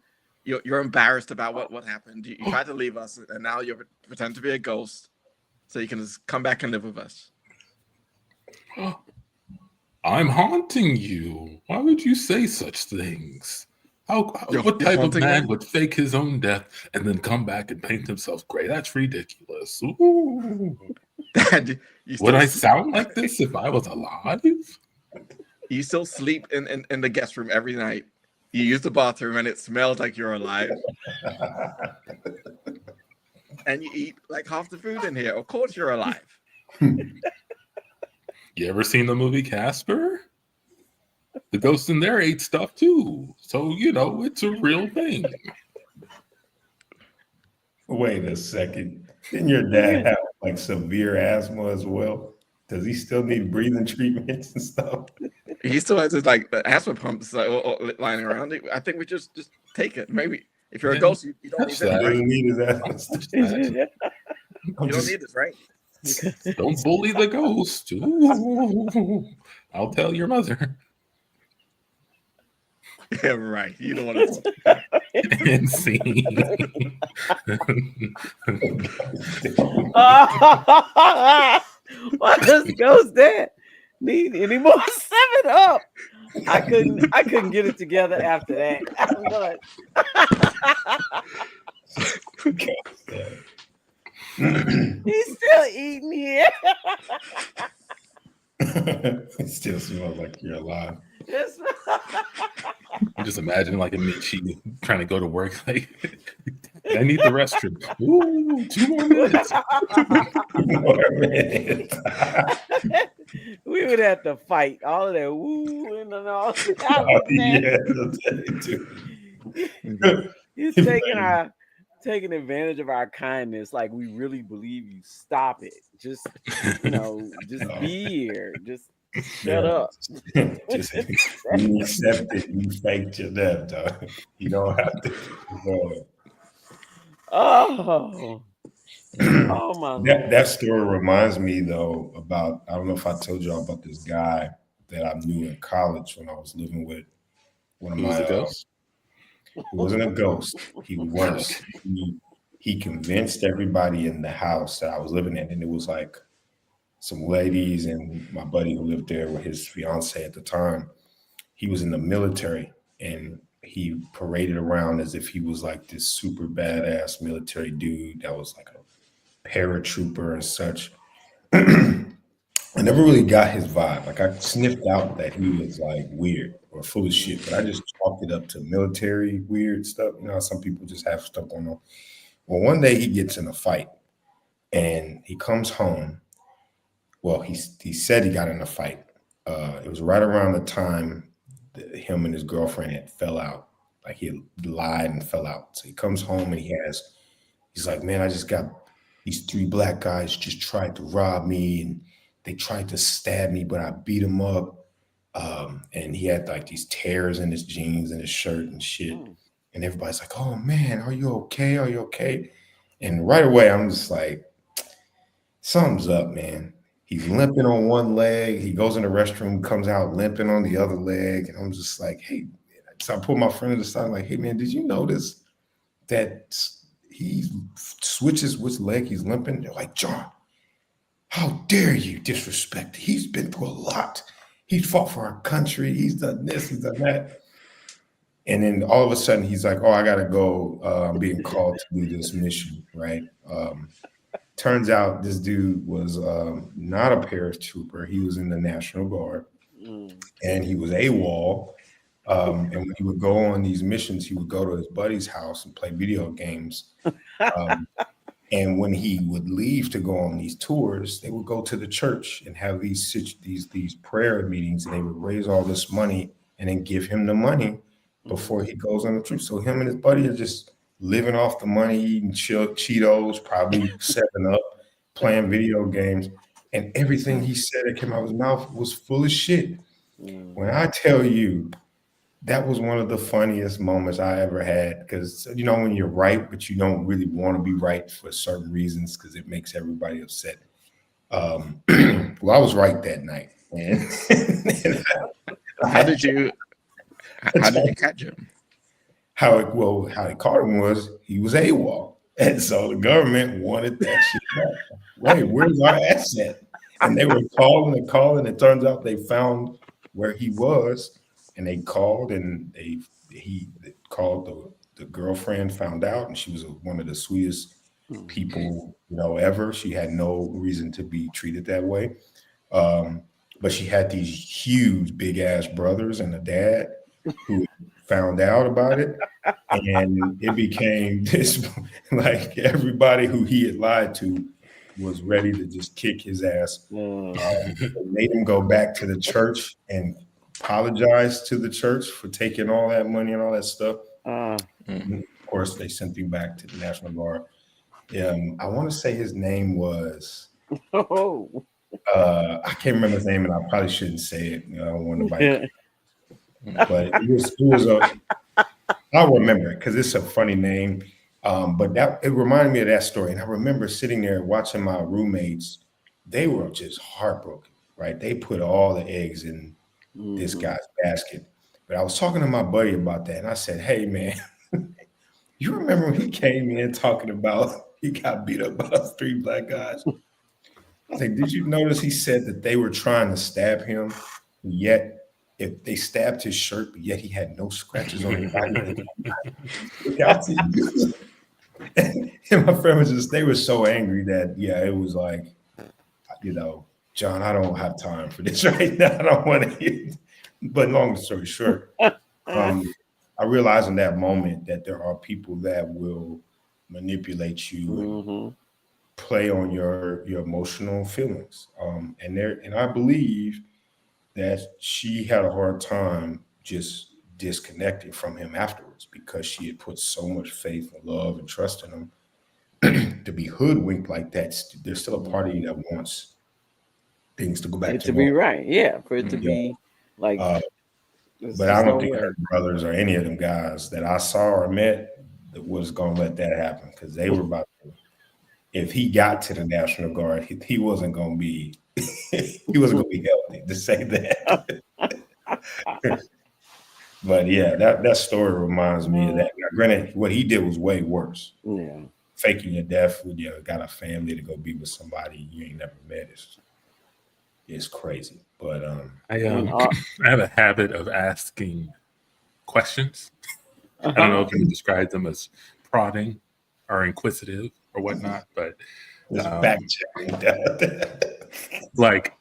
You're embarrassed about what happened. You tried to leave us, and now you pretend to be a ghost, so you can just come back and live with us. I'm haunting you. Why would you say such things? What type of haunting man them? would fake his own death and then come back and paint himself gray? That's ridiculous. Ooh. Dad, you Would still I sleep, sound like this if I was alive? you still sleep in the guest room every night. You use the bathroom and it smells like you're alive. And you eat like half the food in here. Of course you're alive. You ever seen the movie Casper? The ghost in there ate stuff too. So, it's a real thing. Wait a second. Didn't your dad have like severe asthma as well? Does he still need breathing treatments and stuff? He still has his like the asthma pumps lying around. I think we just take it. Maybe if you're a ghost, you don't need Touch this, that. right? Doesn't need his asthma. You don't need this, right? Don't bully the ghost. Ooh. I'll tell your mother. Yeah, right. You don't want to. And see. Why does Ghost Dad need any more 7-Up? I couldn't get it together after that. I'm done. He's still eating here. It still smells like you're alive. Yes. I'm just imagining like a Michi trying to go to work. Like, I need the restroom. Ooh, 2 more minutes. We would have to fight all of that woo and all that. He's taking advantage of our kindness, like we really believe you. Stop it. Just just be here. Just shut up. Just you accept it. You faked your death, dog. You don't have to. Oh my That story reminds me though about, I don't know if I told y'all about this guy that I knew in college when I was living with one of my ghost. He wasn't a ghost. He was. He convinced everybody in the house that I was living in, and it was like some ladies and my buddy who lived there with his fiance at the time. He was in the military, and he paraded around as if he was like this super badass military dude that was like a paratrooper and such. I never really got his vibe. Like, I sniffed out that he was like weird or full of shit, but I just chalked it up to military weird stuff. You know, some people just have stuff going on. Well, one day he gets in a fight and he comes home. Well, he said he got in a fight. It was right around the time that him and his girlfriend had fell out. Like, he had lied and fell out. So he comes home and he's like, man, I just got these 3 black guys just tried to rob me, and they tried to stab me, but I beat them up. And he had like these tears in his jeans and his shirt and shit. And everybody's like, oh man, are you okay? Are you okay? And right away, I'm just like, something's up, man. He's limping on one leg. He goes in the restroom, comes out limping on the other leg. And I'm just like, hey, so I pull my friend to the side, like, hey man, did you notice that he switches which leg he's limping? They're like, John, how dare you disrespect? He's been through a lot. He's fought for our country. He's done this, he's done that. And then all of a sudden he's like, oh, I got to go. I'm being called to do this mission, right? Turns out this dude was not a paratrooper. He was in the National Guard, and he was AWOL. And when he would go on these missions, he would go to his buddy's house and play video games. And when he would leave to go on these tours, they would go to the church and have these prayer meetings, and they would raise all this money and then give him the money before he goes on the trip. So him and his buddy are just living off the money, eating Cheetos, probably 7-Up, playing video games, and everything he said that came out of his mouth was full of shit. When I tell you, that was one of the funniest moments I ever had, because, you know, when you're right, but you don't really want to be right for certain reasons because it makes everybody upset. Well, I was right that night, man. How did you catch him? How he caught him was he was AWOL. And so the government wanted that shit back. Wait, where's our asset? And they were calling. It turns out they found where he was, and they called, and he called the girlfriend, found out, and she was one of the sweetest people ever. She had no reason to be treated that way, but she had these huge, big ass brothers and a dad who found out about it, and it became this like everybody who he had lied to was ready to just kick his ass. They made him go back to the church and apologize to the church for taking all that money and all that stuff. Of course, they sent him back to the National Guard. I want to say his name was. I can't remember his name, and I probably shouldn't say it. I don't want nobody. But it was I'll remember it because it's a funny name. But it reminded me of that story. And I remember sitting there watching my roommates. They were just heartbroken, right? They put all the eggs in this guy's basket. But I was talking to my buddy about that, and I said, "Hey, man, you remember when he came in talking about he got beat up by those 3 black guys?" I was like, "Did you notice he said that they were trying to stab him, yet if they stabbed his shirt, but yet he had no scratches on his body?" And my friend was they were so angry that, it was like, John, I don't have time for this right now. I don't want to hear it. But long story short, I realized in that moment that there are people that will manipulate you and play on your emotional feelings. And I believe that she had a hard time just disconnecting from him afterwards because she had put so much faith and love and trust in him. To be hoodwinked like that, there's still a part of you that wants things to go back to be right. Yeah, for it to be like. But I don't think her brothers or any of them guys that I saw or met that was going to let that happen because they were about to. If he got to the National Guard, he wasn't going to be. He wasn't going to be healthy to say that. But yeah, that story reminds me of that. Now, granted, what he did was way worse. Yeah. Faking your death when you got a family to go be with somebody you ain't never met is crazy. But I have a habit of asking questions. I don't know if you describe them as prodding or inquisitive or whatnot, but back checking that. like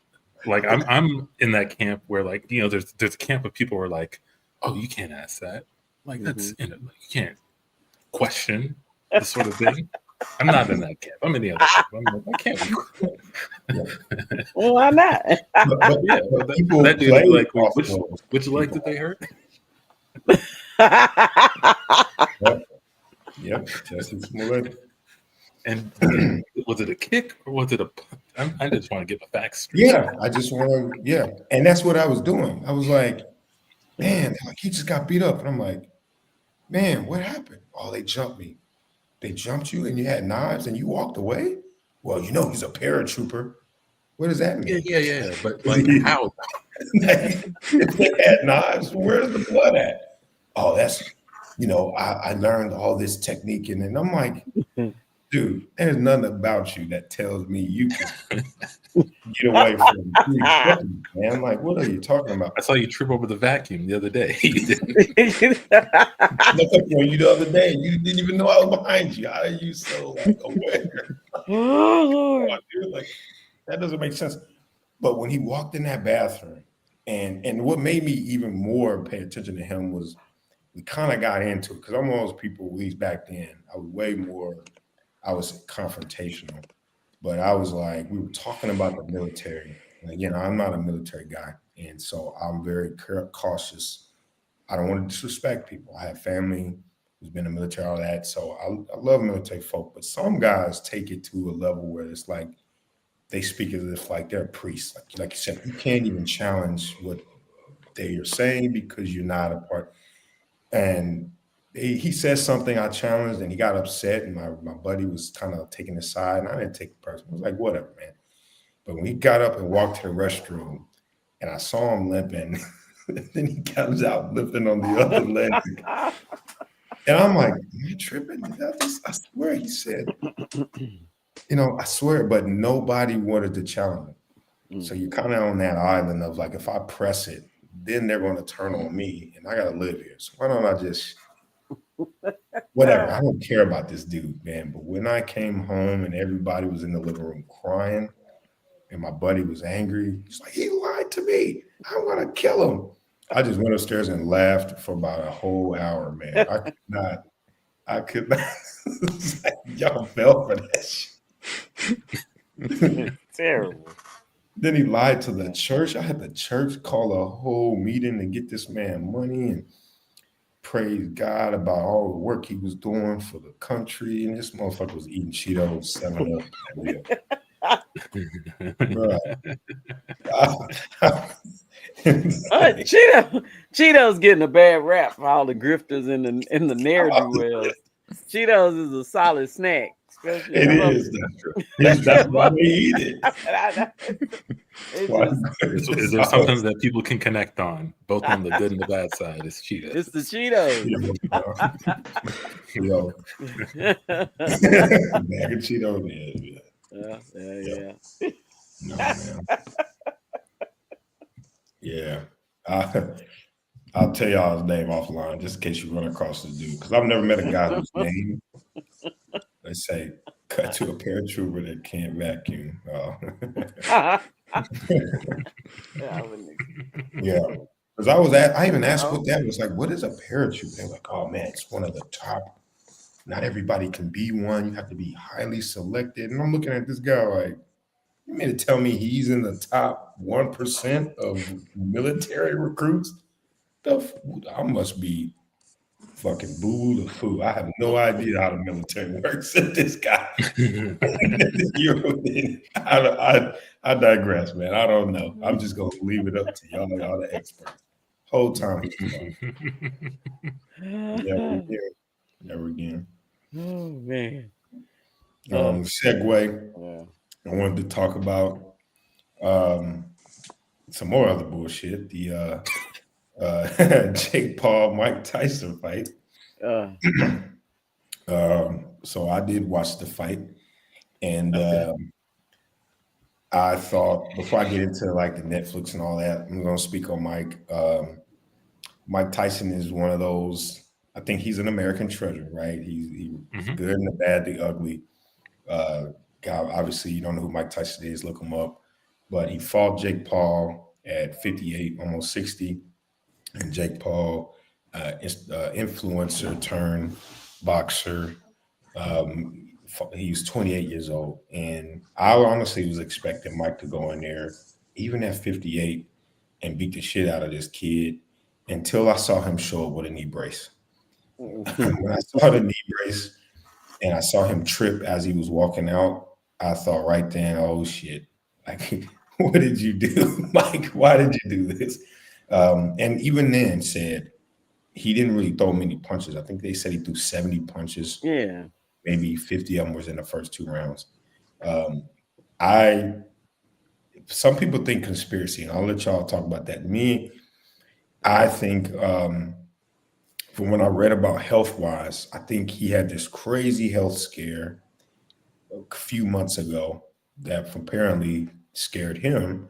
I'm in that camp where there's a camp of people who are like, oh, you can't ask that. Like that's you can't question this sort of thing. I'm not in that camp. I'm in the other camp. I'm like, I can't be. Well, why not? That dude is like, which leg did they hurt? Yep. Justice Smollett. And was it a kick or was it a? I just want to get my facts straight. Yeah, I just want to. Yeah, and that's what I was doing. I was like, man, he just got beat up, and I'm like, man, what happened? Oh, they jumped me. They jumped you, and you had knives, and you walked away. Well, he's a paratrooper. What does that mean? Yeah. But like, how? If they had knives, where's the blood at? Oh, that's. I learned all this technique, and then I'm like, dude, there's nothing about you that tells me you can get away from me, man. Like, what are you talking about? I saw you trip over the vacuum the other day. You didn't. You the other day. You didn't even know I was behind you. How are you so aware? Oh, Lord. Dude, like, that doesn't make sense. But when he walked in that bathroom, and what made me even more pay attention to him was we kind of got into it because I'm one of those people, at least back then, I was way more. I was confrontational, but I was like, we were talking about the military. And again, I'm not a military guy. And so I'm very cautious. I don't want to disrespect people. I have family who's been in the military, all that. So I love military folk, but some guys take it to a level where it's like, they speak as if like they're priests. Like you said, you can't even challenge what they are saying because you're not a part. And he said something I challenged and he got upset and my buddy was kind of taking his side and I didn't take it personal. I was like, whatever, man. But when he got up and walked to the restroom and I saw him limping, then he comes out limping on the other leg. And I'm like, am I tripping? I swear he said, I swear, but nobody wanted to challenge him. So you're kind of on that island of like, if I press it, then they're going to turn on me, and I got to live here. So why don't I just whatever? I don't care about this dude, man. But when I came home and everybody was in the living room crying, and my buddy was angry, he's like, he lied to me. I'm gonna kill him. I just went upstairs and laughed for about a whole hour, man. I could not. It's like, y'all fell for that shit. Terrible. Then he lied to the church. I had the church call a whole meeting to get this man money and praise God about all the work he was doing for the country. And this motherfucker was eating Cheetos, 7 Up. Bruh. Cheetos getting a bad rap for all the grifters in the ne'er-do-wells. Cheetos is a solid snack. It is. That's true. That's why we eat it. Is there something that people can connect on, both on the good and the bad side? It's Cheetos. It's the Cheetos. Yo. Bag of Cheetos. Yeah. No, man. Yeah. I'll tell y'all his name offline just in case you run across this dude. Because I've never met a guy whose name, let's say, cut to a paratrooper that can't vacuum. Yeah. Because I even asked what that was like, what is a parachute? They're like, oh man, it's one of the top. Not everybody can be one. You have to be highly selected. And I'm looking at this guy like, you mean to tell me he's in the top 1% of military recruits? I must be fucking boo the foo. I have no idea how the military works. This guy. I digress, man. I don't know. I'm just gonna leave it up to y'all the experts. Whole time. Never again. Oh man. Segue. Yeah. I wanted to talk about some more other bullshit. The Jake Paul Mike Tyson fight. So I did watch the fight, and I thought before I get into like the Netflix and all that, I'm going to speak on Mike. Mike Tyson is one of those. I think he's an American treasure, right? He's good and the bad, the ugly. Guy, obviously, you don't know who Mike Tyson is. Look him up. But he fought Jake Paul at 58, almost 60. And Jake Paul, influencer turned boxer. He was 28 years old. And I honestly was expecting Mike to go in there, even at 58, and beat the shit out of this kid until I saw him show up with a knee brace. When I saw the knee brace and I saw him trip as he was walking out, I thought right then, oh shit, like, what did you do, Mike? Why did you do this? And even then said he didn't really throw many punches. I think they said he threw 70 punches. Yeah. Maybe 50 of them was in the first 2 rounds. Some people think conspiracy, and I'll let y'all talk about that. I think from when I read about health-wise, I think he had this crazy health scare a few months ago that apparently scared him.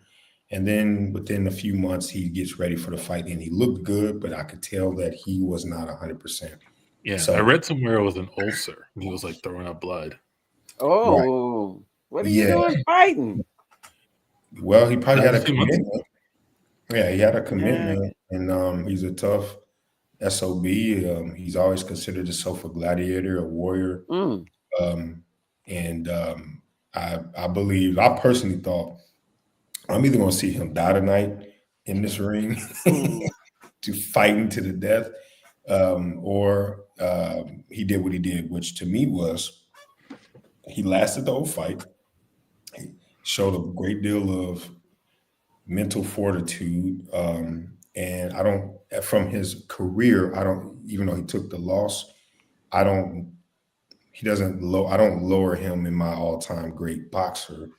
And then within a few months, he gets ready for the fight, and he looked good, but I could tell that he was not 100%. Yeah, so, I read somewhere it was an ulcer. He was like throwing up blood. Oh, right. What are you doing fighting? Well, he probably had a commitment. Yeah, he had a commitment, and he's a tough SOB. He's always considered himself a gladiator, a warrior. I personally thought, I'm either going to see him die tonight in this ring to fighting to the death, or he did what he did, which to me was he lasted the whole fight. He showed a great deal of mental fortitude. And from his career, even though he took the loss, I don't lower him in my all-time great boxer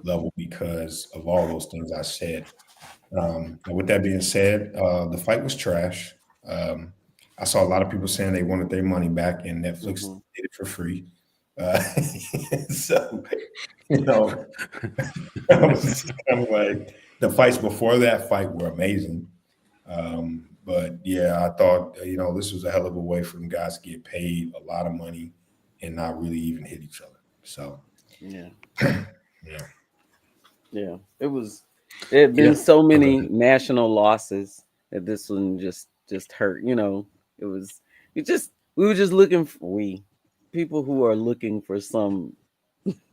level because of all those things I said. And with that being said, the fight was trash. I saw a lot of people saying they wanted their money back, and Netflix did it for free. So, I'm like, the fights before that fight were amazing. But yeah, I thought this was a hell of a way for them guys to get paid a lot of money and not really even hit each other. So Yeah. yeah, Yeah. There had been so many national losses that this one just hurt. It was we were just looking for people who are looking for some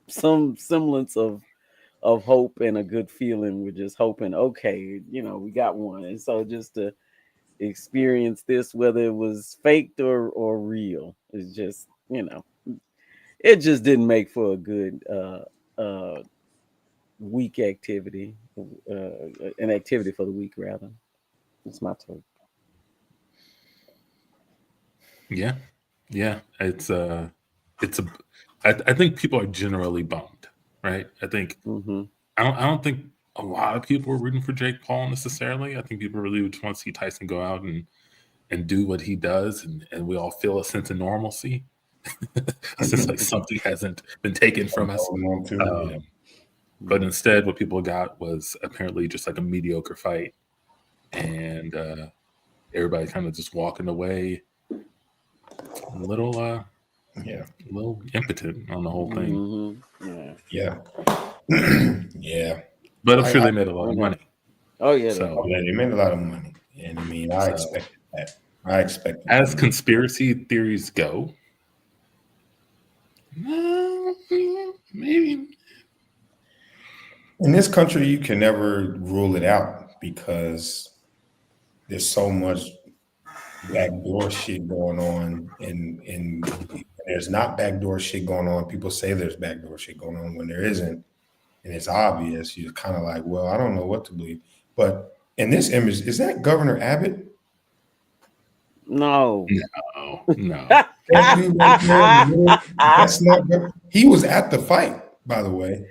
semblance of hope and a good feeling. We're just hoping, okay, we got one. And so just to experience this, whether it was faked or real, it's just, it just didn't make for a good week activity, an activity for the week rather. It's my take. Yeah, yeah. I think people are generally bummed, right? I don't think a lot of people are rooting for Jake Paul necessarily. I think people really just want to see Tyson go out and do what he does, and we all feel a sense of normalcy. A sense like something hasn't been taken from us. But instead, what people got was apparently just like a mediocre fight, and everybody kind of just walking away a little impotent on the whole thing. Yeah. Yeah. But I'm sure they made a lot of money. Oh yeah, so they made a lot of money, and I mean, I expected that. I expected as conspiracy theories go. Maybe in this country, you can never rule it out because there's so much backdoor shit going on, and there's not backdoor shit going on. People say there's backdoor shit going on when there isn't, and it's obvious. You're kind of like, well, I don't know what to believe. But in this image, is that Governor Abbott? No. That's not. He was at the fight, by the way.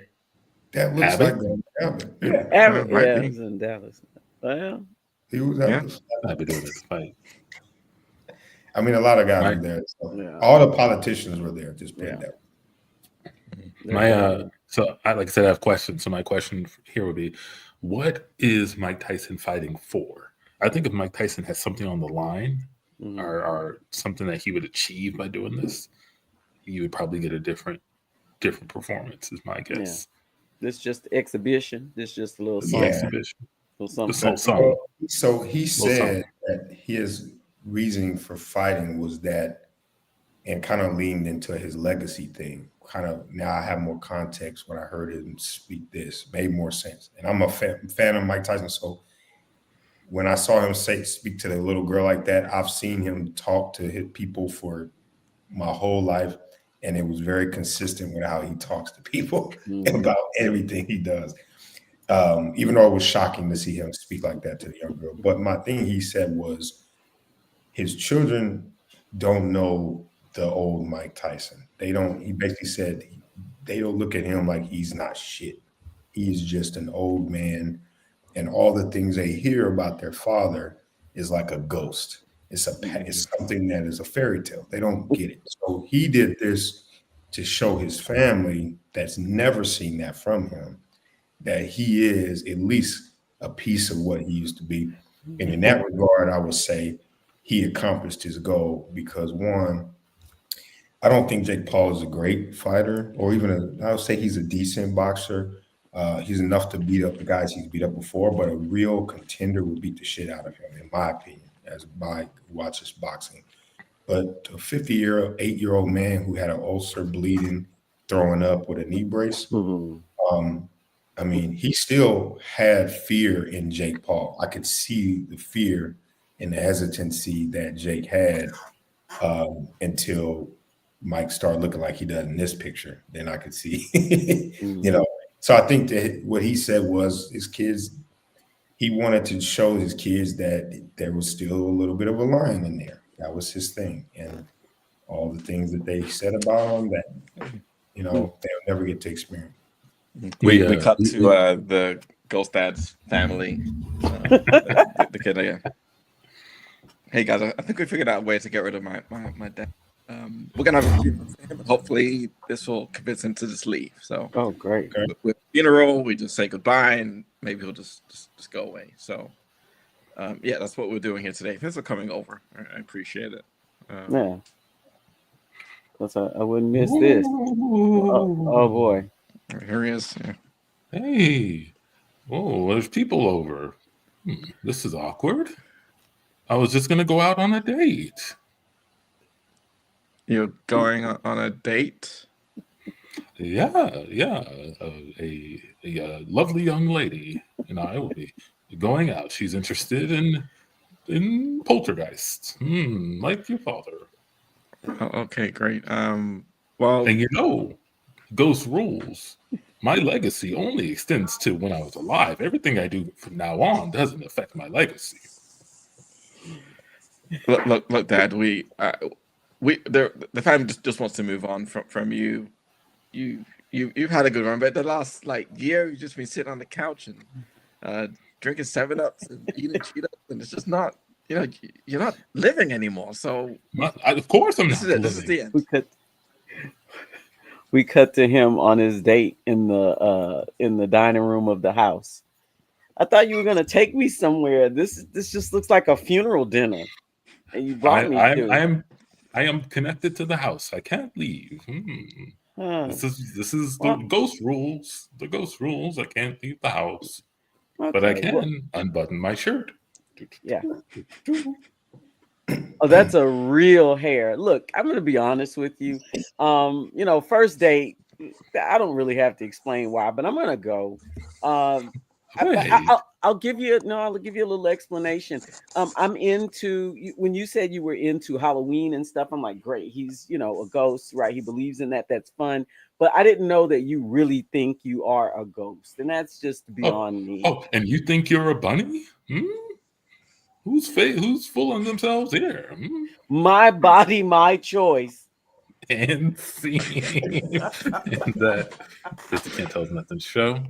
That looks like Governor Abbott. Yeah, Abbott, he's in Dallas. Well, he was at the fight. I mean, a lot of guys were there. So all the politicians were there. Just put it that way. So like I said, I have questions. So my question here would be, what is Mike Tyson fighting for? I think if Mike Tyson has something on the line or something that he would achieve by doing this, you would probably get a different performance, is my guess. Yeah. This just exhibition. This just a little song. Exhibition. So he said that his reasoning for fighting was that, and kind of leaned into his legacy thing. Kind of now I have more context when I heard him speak this, made more sense. And I'm a fan of Mike Tyson, so when I saw him speak to the little girl like that, I've seen him talk to his people for my whole life, and it was very consistent with how he talks to people about everything he does. Even though it was shocking to see him speak like that to the young girl. But my thing he said was his children don't know the old Mike Tyson. He basically said they don't look at him like he's not shit. He's just an old man, and all the things they hear about their father is like a ghost. It's something that is a fairy tale. They don't get it. So he did this to show his family that's never seen that from him, that he is at least a piece of what he used to be. And in that regard, I would say he accomplished his goal because, one, I don't think Jake Paul is a great fighter, or even I would say he's a decent boxer. He's enough to beat up the guys he's beat up before, but a real contender would beat the shit out of him, in my opinion, as I watch his boxing. But a 58-year-old man who had an ulcer, bleeding, throwing up with a knee brace, I mean, he still had fear in Jake Paul. I could see the fear and the hesitancy that Jake had until Mike started looking like he does in this picture. Then I could see, So I think that what he said was his kids, he wanted to show his kids that there was still a little bit of a line in there. That was his thing. And all the things that they said about him that, they'll never get to experience. We cut to the Ghost Dad's family. The kid again. Hey guys, I think we figured out a way to get rid of my dad. We're gonna have a funeral for him. Hopefully, this will convince him to just leave. So, great. With funeral, we just say goodbye, and maybe he'll just go away. So, yeah, that's what we're doing here today. Thanks for coming over. I appreciate it. Yeah. Because I wouldn't miss this. Oh boy. Here he is. Yeah. Hey. Oh, there's people over. This is awkward. I was just gonna go out on a date. You're going on a date? Yeah. A lovely young lady and I will be going out. She's interested in poltergeists, like your father. Oh, okay, great. Well, And ghost rules. My legacy only extends to when I was alive. Everything I do from now on doesn't affect my legacy. look, Dad. The family just wants to move on from you. You've had a good run, but the last year you've just been sitting on the couch and drinking 7-Ups and eating Cheetos, and it's just not, you're not living anymore. So Of course I'm this not is it. living. This is the end. We cut to him on his date in the dining room of the house. I thought you were gonna take me somewhere. This just looks like a funeral dinner, and you brought me to. I am connected to the house. I can't leave. This is the ghost rules. The ghost rules. I can't leave the house, but I can unbutton my shirt. Yeah. Oh, that's a real hair. Look, I'm gonna be honest with you. First date, I don't really have to explain why, but I'm gonna go. I'll give you a little explanation. I'm into when you said you were into Halloween and stuff. I'm like, great. He's a ghost, right? He believes in that. That's fun. But I didn't know that you really think you are a ghost, and that's just beyond me. Oh, and you think you're a bunny? Who's fooling themselves here? My body, my choice. And see, and that Christy Can't Tell Us Nothing show.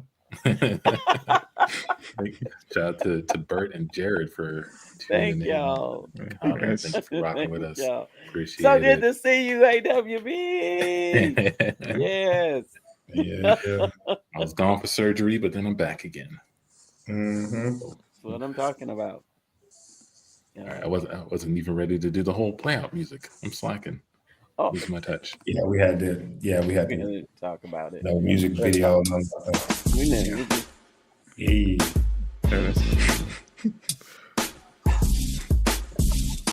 Shout out to Bert and Jared for tuning in. Y'all. Thank you for rocking with us. Appreciate so it. good to see you, AWB. Yes. Yeah. I was gone for surgery, but then I'm back again. Mm-hmm. That's what I'm talking about. Yeah. I wasn't even ready to do the whole play out music. I'm slacking. Losing my touch. Yeah, we had to talk about it. No music video. We know. Yeah. There it is.